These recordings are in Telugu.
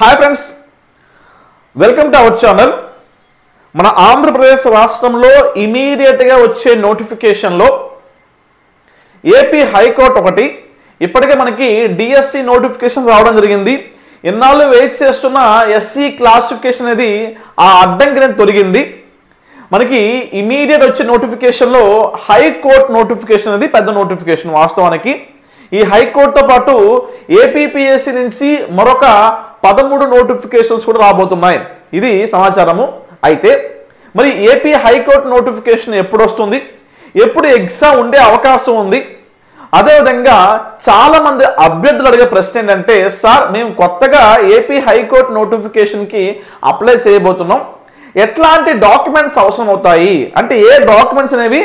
Hi friends, welcome to our channel. మన ఆంధ్రప్రదేశ్ రాష్ట్రంలో ఇమీడియట్గా వచ్చే నోటిఫికేషన్లో ఏపీ హైకోర్టు ఒకటి ఇప్పటికే మనకి డిఎస్సి నోటిఫికేషన్ రావడం జరిగింది. ఎన్నాళ్ళు వెయిట్ చేస్తున్న ఎస్సీ క్లాసిఫికేషన్ అనేది ఆ అడ్డంకిని తొలగింది. మనకి ఇమీడియట్ వచ్చే నోటిఫికేషన్లో హైకోర్టు నోటిఫికేషన్ అనేది పెద్ద నోటిఫికేషన్. వాస్తవానికి ఈ హైకోర్టుతో పాటు ఏపీపీఎస్సీ నుంచి మరొక 13 నోటిఫికేషన్స్ కూడా రాబోతున్నాయి. ఇది సమాచారము. అయితే మరి ఏపీ హైకోర్టు నోటిఫికేషన్ ఎప్పుడు వస్తుంది, ఎప్పుడు ఎగ్జామ్ ఉండే అవకాశం ఉంది? అదేవిధంగా చాలా మంది అభ్యర్థులు అడిగే ప్రశ్న ఏంటంటే, సార్ మేము కొత్తగా ఏపీ హైకోర్టు నోటిఫికేషన్కి అప్లై చేయబోతున్నాం, ఎట్లాంటి డాక్యుమెంట్స్ అవసరం అవుతాయి, అంటే ఏ డాక్యుమెంట్స్ అనేవి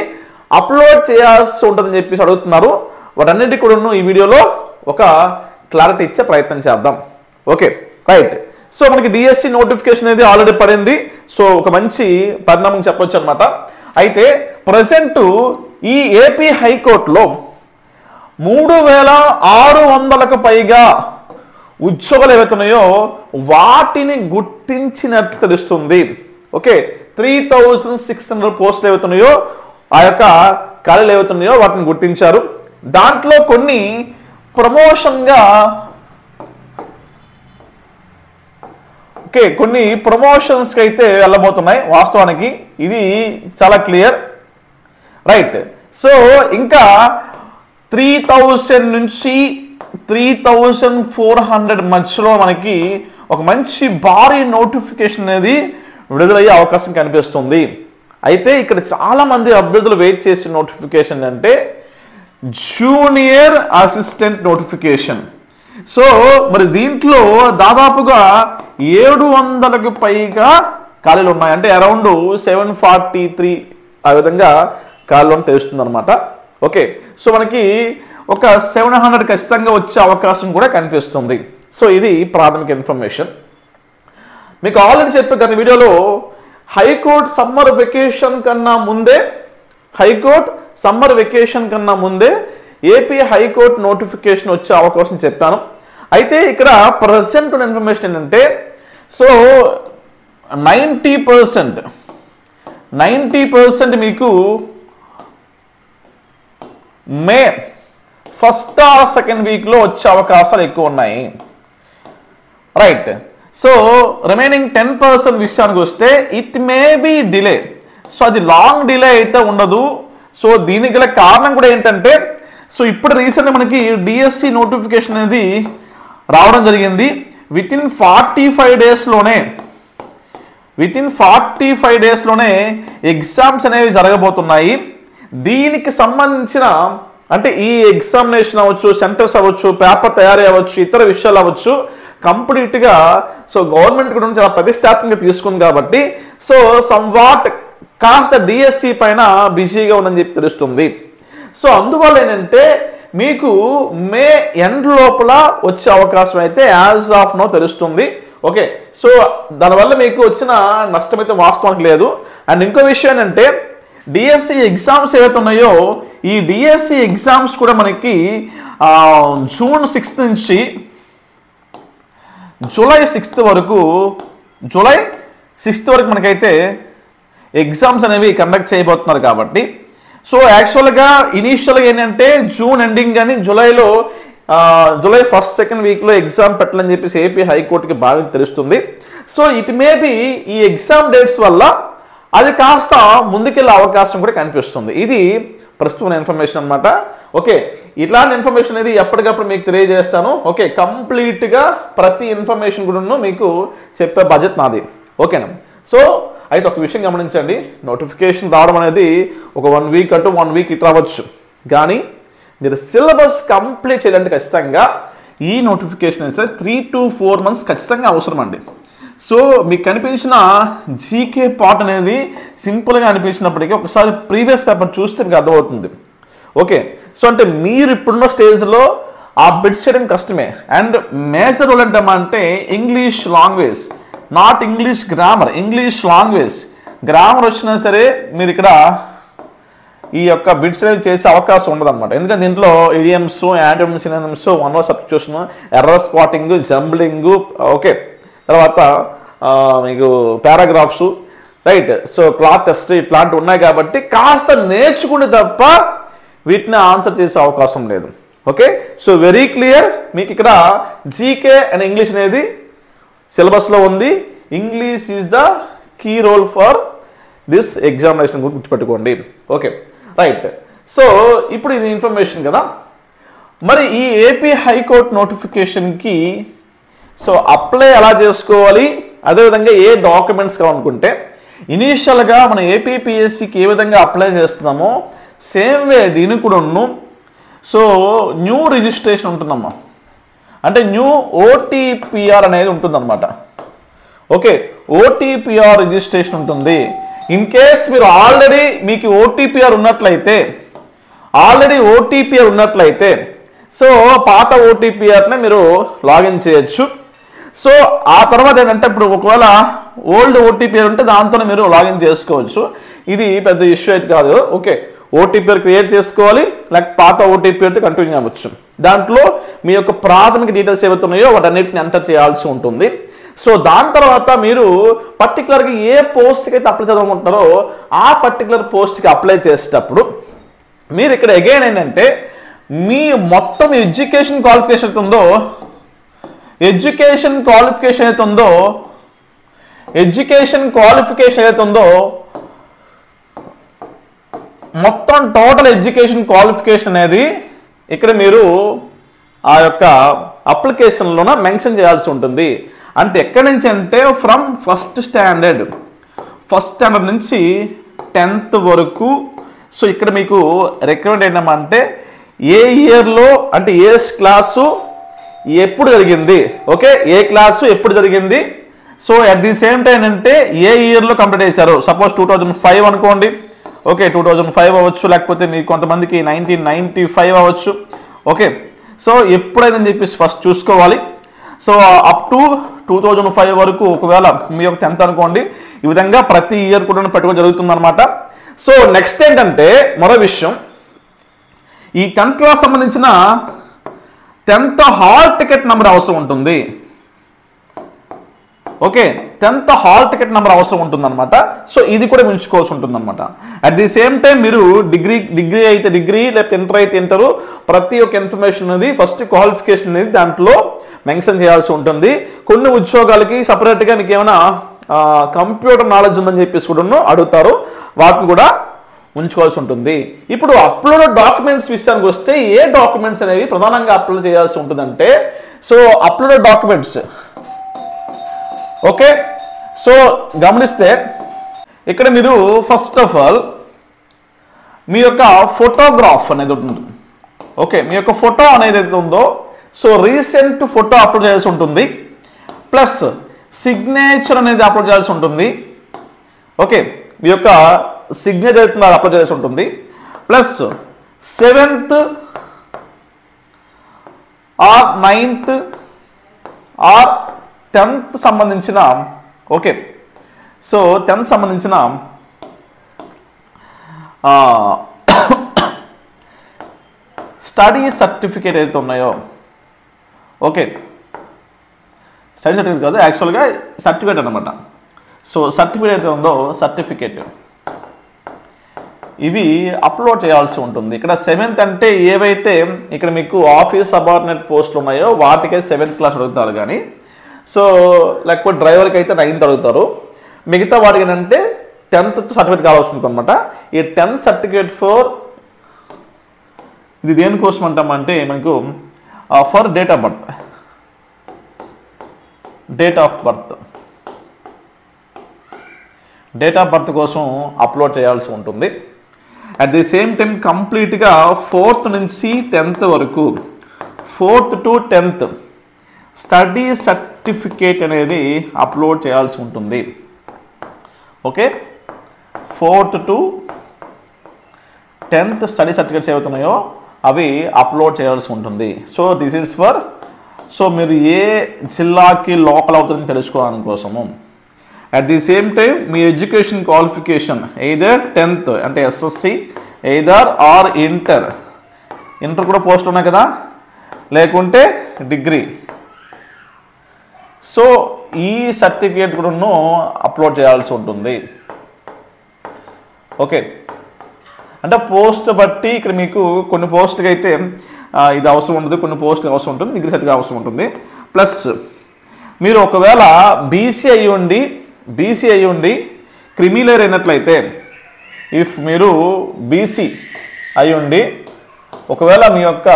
అప్లోడ్ చేయాల్సి ఉంటుందని చెప్పేసి అడుగుతున్నారు. వాటన్నిటి కూడా ఈ వీడియోలో ఒక క్లారిటీ ఇచ్చే ప్రయత్నం చేద్దాం. Okay, right. సో మనకి డిఎస్సి నోటిఫికేషన్ అనేది ఆల్రెడీ పడింది. సో ఒక మంచి పరిణామం చెప్పొచ్చు అనమాట. అయితే ప్రజెంట్ ఈ ఏపీ హైకోర్టులో 3600కు పైగా ఉద్యోగాలు ఏవైతున్నాయో వాటిని గుర్తించినట్లు తెలుస్తుంది. ఓకే, 3600 పోస్టులు ఏవైతున్నాయో ఆ యొక్క ఖాళీలు ఏవైతున్నాయో వాటిని గుర్తించారు. దాంట్లో కొన్ని ప్రమోషన్గా కొన్ని ప్రమోషన్స్కి అయితే వెళ్ళబోతున్నాయి. వాస్తవానికి ఇది చాలా క్లియర్, రైట్. సో ఇంకా 3000 నుంచి 3400 మధ్యలో మనకి ఒక మంచి భారీ నోటిఫికేషన్ అనేది విడుదలయ్యే అవకాశం కనిపిస్తుంది. అయితే ఇక్కడ చాలా మంది అభ్యర్థులు వెయిట్ చేసే నోటిఫికేషన్ అంటే జూనియర్ అసిస్టెంట్ నోటిఫికేషన్. సో మరి దీంట్లో దాదాపుగా 700కు పైగా ఖాళీలు ఉన్నాయి. అంటే అరౌండ్ 743 ఆ విధంగా ఖాళీలు తెలుస్తుంది అనమాట. ఓకే, సో మనకి ఒక 700 ఖచ్చితంగా వచ్చే అవకాశం కూడా కనిపిస్తుంది. సో ఇది ప్రాథమిక ఇన్ఫర్మేషన్. మీకు ఆల్రెడీ చెప్పే గత వీడియోలో హైకోర్టు సమ్మర్ వెకేషన్ కన్నా ముందే ఏపీ హైకోర్టు నోటిఫికేషన్ వచ్చే అవకాశం చెప్పాను. అయితే ఇక్కడ ప్రజెంట్ ఇన్ఫర్మేషన్ ఏంటంటే, సో 90% మీకు మే 1st or 2nd వీక్లో వచ్చే అవకాశాలు ఎక్కువ ఉన్నాయి, రైట్. సో రిమైనింగ్ 10% విషయానికి వస్తే it may be delay. So అది లాంగ్ డిలే అయితే ఉండదు. సో దీనికి గల కారణం కూడా ఏంటంటే, సో ఇప్పుడు రీసెంట్గా మనకి డిఎస్సి నోటిఫికేషన్ అనేది రావడం జరిగింది. విత్ ఇన్ 45 డేస్లోనే ఎగ్జామ్స్ అనేవి జరగబోతున్నాయి. దీనికి సంబంధించిన అంటే ఈ ఎగ్జామినేషన్ అవ్వచ్చు, సెంటర్స్ అవ్వచ్చు, పేపర్ తయారీ అవ్వచ్చు, ఇతర విషయాలు అవ్వచ్చు, కంప్లీట్గా సో గవర్నమెంట్ కూడా చాలా ప్రతిష్టాత్మకంగా తీసుకుంది కాబట్టి సో సమ్వాట్ కాస్త డిఎస్సి పైన బిజీగా ఉందని చెప్పి తెలుస్తుంది. సో అందువల్ల ఏంటంటే మీకు మే ఎండ్ లోపల వచ్చే అవకాశం అయితే యాజ్ ఆఫ్ నో తెలుస్తుంది. ఓకే, సో దానివల్ల మీకు వచ్చిన నష్టం అయితే వాస్తవానికి లేదు. అండ్ ఇంకో విషయం ఏంటంటే, డిఎస్సి ఎగ్జామ్స్ ఏవైతే ఉన్నాయో ఈ డిఎస్సి ఎగ్జామ్స్ కూడా మనకి జూన్ 6 నుంచి జూలై 6 వరకు మనకైతే ఎగ్జామ్స్ అనేవి కండక్ట్ చేయబోతున్నారు. కాబట్టి సో యాక్చువల్గా ఇనీషియల్గా ఏంటంటే జూన్ ఎండింగ్ కానీ జూలై 1st, 2nd వీక్లో ఎగ్జామ్ పెట్టాలని చెప్పేసి ఏపీ హైకోర్టుకి బాగా తెలుస్తుంది. సో ఇట్ మే బి ఈ ఎగ్జామ్ డేట్స్ వల్ల అది కాస్త ముందుకెళ్ళే అవకాశం కూడా కనిపిస్తుంది. ఇది ప్రస్తుతం ఇన్ఫర్మేషన్ అనమాట. ఓకే, ఇట్లాంటి ఇన్ఫర్మేషన్ అనేది ఎప్పటికప్పుడు మీకు తెలియజేస్తాను. ఓకే, కంప్లీట్గా ప్రతి ఇన్ఫర్మేషన్ కూడా మీకు చెప్పే బాధ్యత నాది. ఓకేనా? సో అయితే ఒక విషయం గమనించండి, నోటిఫికేషన్ రావడం అనేది ఒక 1 వీక్ అటు 1 వీక్ ఇటు రావచ్చు, కానీ మీరు సిలబస్ కంప్లీట్ చేయాలంటే ఖచ్చితంగా ఈ నోటిఫికేషన్ అయితే 3 to 4 months ఖచ్చితంగా అవసరం అండి. సో మీకు కనిపించిన జీకే పార్ట్ అనేది సింపుల్గా అనిపించినప్పటికీ ఒకసారి ప్రీవియస్ పేపర్ చూస్తే మీకు అర్థమవుతుంది. ఓకే, సో అంటే మీరు ఇప్పుడున్న స్టేజ్లో ఆ బిట్స్ చేయడం కష్టమే. అండ్ మేజర్ రోల్ అంటే English language, not English grammar, English language. Grammar వచ్చినా సరే మీరు ఇక్కడ ఈ యొక్క బిట్స్ అనేవి చేసే అవకాశం ఉండదన్నమాట. ఎందుకంటే దీంట్లో idioms, antonyms, synonyms, one word substitution, error spotting, jumbling, okay తర్వాత మీకు paragraphs, right. So cloth test ఇట్లాంటివి ఉన్నాయి కాబట్టి కాస్త నేర్చుకుంటే తప్ప వీటిని ఆన్సర్ చేసే అవకాశం లేదు. Okay, so very clear. మీకు ఇక్కడ జీకే అండ్ ఇంగ్లీష్ అనేది సిలబస్లో ఉంది. English is the key role for this examination గురించి గుర్తుపెట్టుకోండి. Okay, right. సో ఇప్పుడు ఇది ఇన్ఫర్మేషన్ కదా. మరి ఈ ఏపీ హైకోర్టు నోటిఫికేషన్కి సో అప్లై ఎలా చేసుకోవాలి, అదేవిధంగా ఏ డాక్యుమెంట్స్ కావాలనుకుంటే ఇనీషియల్గా మన ఏపీపీఎస్సికి ఏ విధంగా అప్లై చేస్తున్నామో సేమ్ వే దీనికి కూడా సో న్యూ రిజిస్ట్రేషన్ ఉంటుందమ్మా, అంటే న్యూ ఓటీపీఆర్ అనేది ఉంటుందన్నమాట. ఓకే, ఓటీపీఆర్ రిజిస్ట్రేషన్ ఉంటుంది. ఇన్ కేస్ మీరు ఆల్రెడీ మీకు ఓటీపీఆర్ ఉన్నట్లయితే సో పాత ఓటీపీఆర్నే మీరు లాగిన్ చేయొచ్చు. సో ఆ తర్వాత ఏంటంటే ఇప్పుడు ఒకవేళ ఓల్డ్ ఓటీపీఆర్ ఉంటే దాంతోనే మీరు లాగిన్ చేసుకోవచ్చు. ఇది పెద్ద ఇష్యూ అయితే కాదు. ఓకే, ఓటీపీఆర్ క్రియేట్ చేసుకోవాలి, లేక పాత ఓటీపీఆర్తో కంటిన్యూ అవ్వచ్చు. దాంట్లో మీ యొక్క ప్రాథమిక డీటెయిల్స్ ఏవైతే ఉన్నాయో వాటన్నిటిని ఎంటర్ చేయాల్సి ఉంటుంది. సో దాని తర్వాత మీరు పర్టికులర్గా ఏ పోస్ట్కి అయితే అప్లై చేయాలనుకుంటున్నారో ఆ పర్టికులర్ పోస్ట్కి అప్లై చేసేటప్పుడు మీరు ఇక్కడ అగైన్ ఏంటంటే మీ మొత్తం ఎడ్యుకేషన్ క్వాలిఫికేషన్ ఏదైతే ఉందో మొత్తం టోటల్ ఎడ్యుకేషన్ క్వాలిఫికేషన్ అనేది ఇక్కడ మీరు ఆ యొక్క అప్లికేషన్లోన మెన్షన్ చేయాల్సి ఉంటుంది. అంటే ఎక్కడి నుంచి అంటే ఫ్రమ్ ఫస్ట్ స్టాండర్డ్ నుంచి 10th వరకు. సో ఇక్కడ మీకు రికమెండ్ ఏంటంటే ఏ ఇయర్లో అంటే ఏ క్లాసు ఎప్పుడు జరిగింది, ఓకే, ఏ క్లాసు ఎప్పుడు జరిగింది. So at the same time అంటే ఏ ఇయర్లో కంప్లీట్ చేశారు. సపోజ్ 2005 అనుకోండి. ఓకే, 2005 అవ్వచ్చు, లేకపోతే మీకు కొంతమందికి 1995 అవ్వచ్చు. ఓకే, సో ఎప్పుడైందని చెప్పేసి ఫస్ట్ చూసుకోవాలి. సో అప్ టు 2005 వరకు ఒకవేళ మీ యొక్క 10th అనుకోండి. ఈ విధంగా ప్రతి ఇయర్ కూడా పెట్టుకోవడం జరుగుతుంది అనమాట. సో నెక్స్ట్ ఏంటంటే మరో విషయం, ఈ 10th క్లాస్ సంబంధించిన 10th హాల్ టికెట్ నెంబర్ అవసరం ఉంటుంది. Okay, 10th hall ticket number అవసరం ఉంటుంది అనమాట. సో ఇది కూడా ఉంచుకోవాల్సి ఉంటుంది అనమాట. అట్ ది సేమ్ టైం మీరు డిగ్రీ అయితే డిగ్రీ, లేకపోతే ఇంటర్ అయితే ఇంటరు, ప్రతి ఒక్క ఇన్ఫర్మేషన్ అనేది ఫస్ట్ క్వాలిఫికేషన్ అనేది దాంట్లో మెన్షన్ చేయాల్సి ఉంటుంది. కొన్ని ఉద్యోగాలకి సపరేట్గా మీకు ఏమైనా కంప్యూటర్ నాలెడ్జ్ ఉందని చెప్పేసి కూడా అడుగుతారు, వాటిని కూడా ఉంచుకోవాల్సి ఉంటుంది. ఇప్పుడు అప్లోడ్ డాక్యుమెంట్స్ విషయానికి వస్తే ఏ డాక్యుమెంట్స్ అనేవి ప్రధానంగా అప్లోడ్ చేయాల్సి ఉంటుందంటే so upload documents. Okay, so గమనిస్తే ఇక్కడ మీరు ఫస్ట్ ఆఫ్ ఆల్ మీ యొక్క ఫోటోగ్రాఫ్ అనేది ఉంటుంది. ఓకే, మీ యొక్క ఫోటో అనేది ఏదైతే ఉందో సో రీసెంట్ ఫోటో అప్లోడ్ చేయాల్సి ఉంటుంది. ప్లస్ సిగ్నేచర్ అనేది అప్లోడ్ చేయాల్సి ఉంటుంది. ఓకే, మీ యొక్క సిగ్నేచర్ అప్లోడ్ చేయాల్సి ఉంటుంది. Plus 7th are 9th are 10th సంబంధించిన, ఓకే, సో 10th సంబంధించిన స్టడీ సర్టిఫికేట్ ఏదైతే ఉన్నాయో, ఓకే, స్టడీ సర్టిఫికేట్ కాదు యాక్చువల్గా సర్టిఫికేట్ అనమాట. సో సర్టిఫికేట్ అయితే ఉందో సర్టిఫికేట్ ఇవి అప్లోడ్ చేయాల్సి ఉంటుంది. ఇక్కడ 7th అంటే ఏవైతే ఇక్కడ మీకు ఆఫీస్ సబార్డినేట్ పోస్టులు ఉన్నాయో వాటికైతే 7th క్లాస్ అడుగుతారు, కానీ సో లేకపోతే డ్రైవర్కి అయితే 9th అడుగుతారు. మిగతా వాటికి ఏంటంటే 10th సర్టిఫికేట్ కావాల్సి ఉంటుంది అనమాట. ఈ 10th సర్టిఫికేట్ ఫర్ ఇది దేనికోసం అంటామంటే మనకు ఫర్ డేట్ ఆఫ్ బర్త్ కోసం అప్లోడ్ చేయాల్సి ఉంటుంది. అట్ ది సేమ్ టైం కంప్లీట్గా 4th నుంచి 10th వరకు 4th to 10th study certificate అనేది అప్లోడ్ చేయాల్సి ఉంటుంది. Okay, 4th to 10th study certificates ఏవవుతున్నాయో అవి అప్లోడ్ చేయాల్సి ఉంటుంది. So this is for so మీరు ఏ జిల్లాకి లోకల్ అవుతుందని తెలుసుకోవడానికి కోసము. అట్ ది సేమ్ టైం మీ ఎడ్యుకేషన్ క్వాలిఫికేషన్ ఎయిదర్ 10th అంటే ఎస్ఎస్సి ఎయిదర్ ఆర్ ఇంటర్ కూడా పోస్ట్ ఉన్నాయి కదా, లేకుంటే డిగ్రీ. సో ఈ సర్టిఫికేట్ కూడా అప్లోడ్ చేయాల్సి ఉంటుంది. ఓకే, అంటే పోస్ట్ బట్టి ఇక్కడ మీకు కొన్ని పోస్ట్కి అయితే ఇది అవసరం ఉంటుంది, కొన్ని పోస్ట్కి అవసరం ఉంటుంది, డిగ్రీ సర్టిఫికేట్ అవసరం ఉంటుంది. ప్లస్ మీరు ఒకవేళ బీసీ అయ్యి ఉండి క్రిమిలేయర్ అయినట్లయితే, ఇఫ్ మీరు బీసీ అయి ఉండి ఒకవేళ మీ యొక్క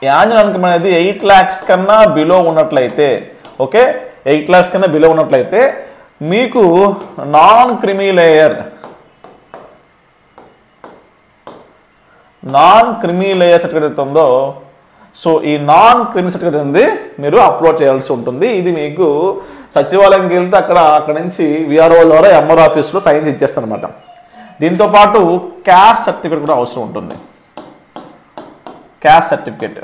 యాన్యువల్ ఇన్కమ్ అనేది 8 lakhs కన్నా బిలో ఉన్నట్లయితే, ఓకే 8 lakhs కన్నా బిలో ఉన్నట్లయితే మీకు నాన్ క్రిమిలేయర్ సర్టిఫికేట్ ఉందో, సో ఈ నాన్ క్రిమి సర్టిఫికేట్ అనేది మీరు అప్లోడ్ చేయాల్సి ఉంటుంది. ఇది మీకు సచివాలయంకి వెళ్తే అక్కడ నుంచి విఆర్ఓ ద్వారా ఎంఆర్ ఆఫీస్లో సైన్స్ ఇచ్చేస్తాను అనమాట. దీంతోపాటు క్యాస్ట్ సర్టిఫికేట్ కూడా అవసరం ఉంటుంది. క్యాస్ట్ సర్టిఫికేట్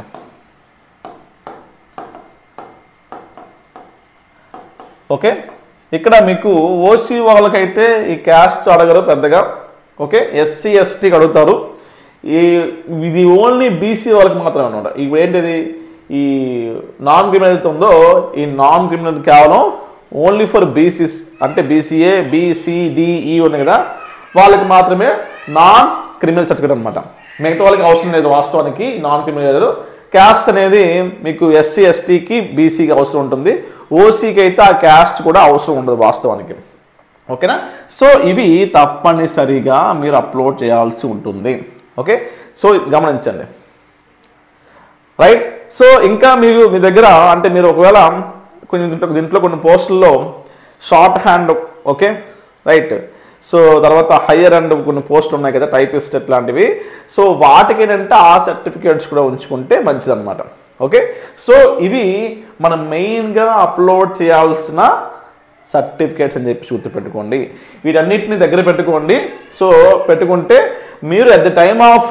ఓకే, ఇక్కడ మీకు ఓసీ వాళ్ళకైతే ఈ క్యాస్ట్ అడగరు పెద్దగా. ఓకే, ఎస్సీ ఎస్టీకి అడుగుతారు. ఇది ఓన్లీ బీసీ వాళ్ళకి మాత్రమే అనమాట. ఇప్పుడు ఏంటిది, ఈ నాన్ క్రిమినల్ ఉందో ఈ నాన్ క్రిమినల్ కేవలం ఓన్లీ ఫర్ బీసీస్, అంటే బీసీఏ బీసీడిఈ ఉన్నాయి కదా, వాళ్ళకి మాత్రమే నాన్ క్రిమినల్ సర్టిఫికేట్ అనమాట. మిగతా వాళ్ళకి అవసరం లేదు వాస్తవానికి నాన్ క్రిమినల్. క్యాస్ట్ అనేది మీకు ఎస్సీ ఎస్టీకి బీసీకి అవసరం ఉంటుంది, ఓసీకి అయితే ఆ క్యాస్ట్ కూడా అవసరం ఉండదు వాస్తవానికి. ఓకేనా, సో ఇవి తప్పనిసరిగా మీరు అప్లోడ్ చేయాల్సి ఉంటుంది. ఓకే, సో గమనించండి. రైట్, సో ఇంకా మీరు మీ దగ్గర అంటే మీరు ఒకవేళ దీంట్లో కొన్ని పోస్టుల్లో short hand, okay right, so తర్వాత హయ్యర్ అండ్ కొన్ని పోస్టులు ఉన్నాయి కదా టైపిస్ట్ ఇట్లాంటివి, సో వాటికి ఏంటంటే ఆ సర్టిఫికేట్స్ కూడా ఉంచుకుంటే మంచిదన్నమాట. ఓకే, సో ఇవి మనం మెయిన్గా అప్లోడ్ చేయాల్సిన సర్టిఫికేట్స్ అని చెప్పి గుర్తుపెట్టుకోండి. వీటన్నిటిని దగ్గర పెట్టుకోండి. సో పెట్టుకుంటే మీరు at the time of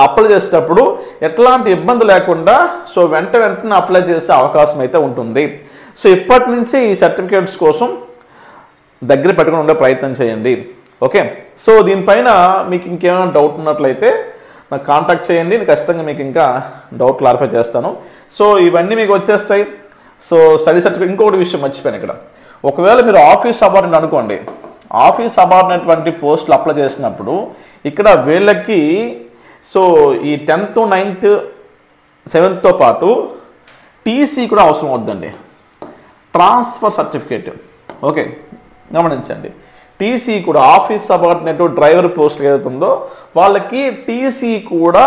apply చేసేటప్పుడు ఎట్లాంటి ఇబ్బంది లేకుండా సో వెంటనే అప్లై చేసే అవకాశం అయితే ఉంటుంది. సో ఇప్పటి నుంచి ఈ సర్టిఫికేట్స్ కోసం దగ్గర పెట్టుకుని ఉండే ప్రయత్నం చేయండి. ఓకే, సో దీనిపైన మీకు ఇంకేమైనా డౌట్ ఉన్నట్లయితే నాకు కాంటాక్ట్ చేయండి, నేను ఖచ్చితంగా మీకు ఇంకా డౌట్ క్లారిఫై చేస్తాను. సో ఇవన్నీ మీకు వచ్చేస్తాయి. సో స్టడీ సర్టిఫికేట్, ఇంకొకటి విషయం మర్చిపోయాను ఇక్కడ, ఒకవేళ మీరు ఆఫీస్ సబార్డినేట్ అనుకోండి, ఆఫీస్ సబార్డినేట్ వంటి పోస్టులు అప్లై చేసినప్పుడు ఇక్కడ వీళ్ళకి సో ఈ 10th 9th 7th పాటు టీసీ కూడా అవసరం అవుతుందండి, ట్రాన్స్ఫర్ సర్టిఫికేట్. ఓకే, గమనించండి, టీసీ కూడా ఆఫీస్ సబార్డినేట్ డ్రైవర్ పోస్ట్ ఏదైతుందో వాళ్ళకి టీసీ కూడా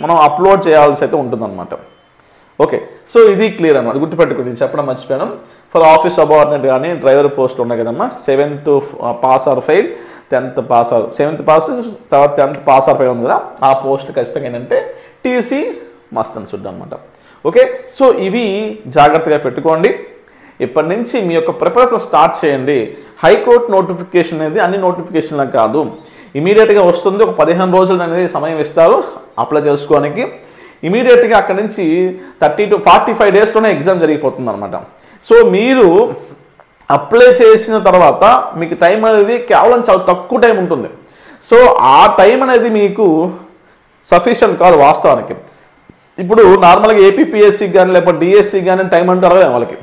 మనం అప్లోడ్ చేయాల్సి అయితే ఉంటుందన్నమాట. ఓకే, సో ఇది క్లియర్ అన్నమాట, గుర్తుపెట్టుకుంది చెప్పడం మర్చిపోయాను. ఫర్ ఆఫీస్ సబార్డినేట్ కానీ డ్రైవర్ పోస్టులు ఉన్నాయి కదమ్మా, 7th pass or fail, 10th pass or 7th pass తర్వాత 10th పాస్ ఆర్ ఫెయిల్ ఉంది కదా, ఆ పోస్ట్ ఖచ్చితంగా ఏంటంటే టీసీ మస్ట్ అండ్ షుడ్ అనమాట. ఓకే, సో ఇవి జాగ్రత్తగా పెట్టుకోండి. ఇప్పటి నుంచి మీ యొక్క ప్రిపరేషన్ స్టార్ట్ చేయండి. హైకోర్టు నోటిఫికేషన్ అనేది అన్ని నోటిఫికేషన్లకు కాదు, ఇమీడియట్గా వస్తుంది. ఒక 15 రోజులు అనేది సమయం ఇస్తారు అప్లై చేసుకోవడానికి. ఇమీడియట్గా అక్కడి నుంచి 30 to 45 డేస్లోనే ఎగ్జామ్ జరిగిపోతుంది అనమాట. సో మీరు అప్లై చేసిన తర్వాత మీకు టైం అనేది కేవలం చాలా తక్కువ టైం ఉంటుంది. సో ఆ టైం అనేది మీకు సఫిషియంట్ కాదు వాస్తవానికి. ఇప్పుడు నార్మల్గా ఏపీపీఎస్సీకి కానీ లేకపోతే డిఎస్సికి కానీ టైం అంటే అడగలేము వాళ్ళకి.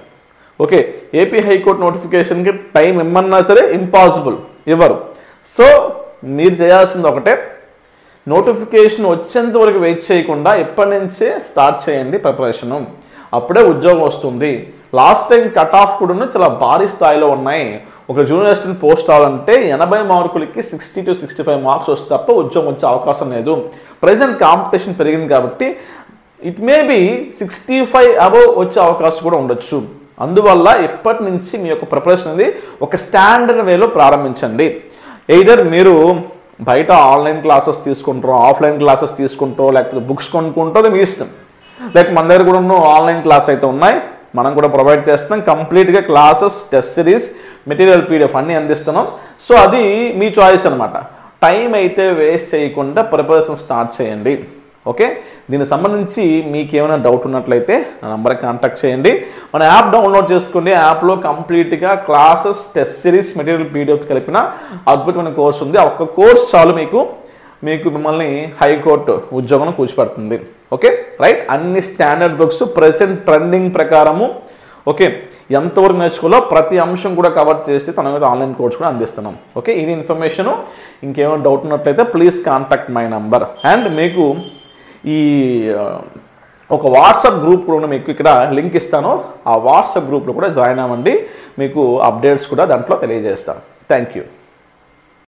ఓకే, ఏపీ హైకోర్టు నోటిఫికేషన్కి టైం ఇమ్మన్నా సరే ఇంపాసిబుల్, ఇవ్వరు. సో మీరు చేయాల్సింది ఒకటే, నోటిఫికేషన్ వచ్చేంత వరకు వెయిట్ చేయకుండా ఇప్పటి నుంచే స్టార్ట్ చేయండి ప్రిపరేషను, అప్పుడే ఉద్యోగం వస్తుంది. లాస్ట్ టైం కట్ ఆఫ్ కూడా చాలా భారీ స్థాయిలో ఉన్నాయి. ఒక జూనియర్ అసిస్టెంట్ పోస్ట్ అవ్వాలంటే 80 మార్కులకి 60 to 65 మార్క్స్ వస్తే తప్ప ఉద్యోగం వచ్చే అవకాశం లేదు. ప్రజెంట్ కాంపిటీషన్ పెరిగింది కాబట్టి ఇట్ మే బి 65 అబవ్ వచ్చే అవకాశం కూడా ఉండొచ్చు. అందువల్ల ఇప్పటి నుంచి మీ యొక్క ప్రిపరేషన్ అనేది ఒక స్టాండర్డ్ వేలో ప్రారంభించండి. ఎయిదర్ మీరు బయట ఆన్లైన్ క్లాసెస్ తీసుకుంటారో, ఆఫ్లైన్ క్లాసెస్ తీసుకుంటారో, లేకపోతే బుక్స్ కొనుక్కుంటారో మీ ఇష్టం. లేక మన దగ్గర కూడా ఆన్లైన్ క్లాస్ అయితే ఉన్నాయి, మనం కూడా ప్రొవైడ్ చేస్తున్నాం. కంప్లీట్గా classes, test series, material PDF అన్నీ అందిస్తున్నాం. సో అది మీ చాయిస్ అనమాట. టైం అయితే వేస్ట్ చేయకుండా ప్రిపరేషన్ స్టార్ట్ చేయండి. ఓకే, దీనికి సంబంధించి మీకు ఏమైనా డౌట్ ఉన్నట్లయితే నా నంబర్కి కాంటాక్ట్ చేయండి. మన యాప్ డౌన్లోడ్ చేసుకోండి. యాప్లో కంప్లీట్గా classes, test series, material PDF కలిపిన అద్భుతమైన కోర్స్ ఉంది. ఆ ఒక్క కోర్స్ చాలు మీకు మిమ్మల్ని హైకోర్టు ఉద్యోగం కూర్చిపెడుతుంది. ఓకే రైట్, అన్ని స్టాండర్డ్ బుక్స్ ప్రెసెంట్ ట్రెండింగ్ ప్రకారము ఓకే, ఎంతవరకు నేర్చుకోవాలో ప్రతి అంశం కూడా కవర్ చేసి తన మీద ఆన్లైన్ కోర్స్ కూడా అందిస్తున్నాం. ఓకే, ఇది ఇన్ఫర్మేషను. ఇంకేమైనా డౌట్ ఉన్నట్లయితే please contact my number. And మీకు ఈ ఒక వాట్సాప్ గ్రూప్ కూడా మీకు ఇక్కడ లింక్ ఇస్తాను. ఆ వాట్సాప్ గ్రూప్లో కూడా జాయిన్ అవ్వండి. మీకు అప్డేట్స్ కూడా దాంట్లో తెలియజేస్తాను. Thank you.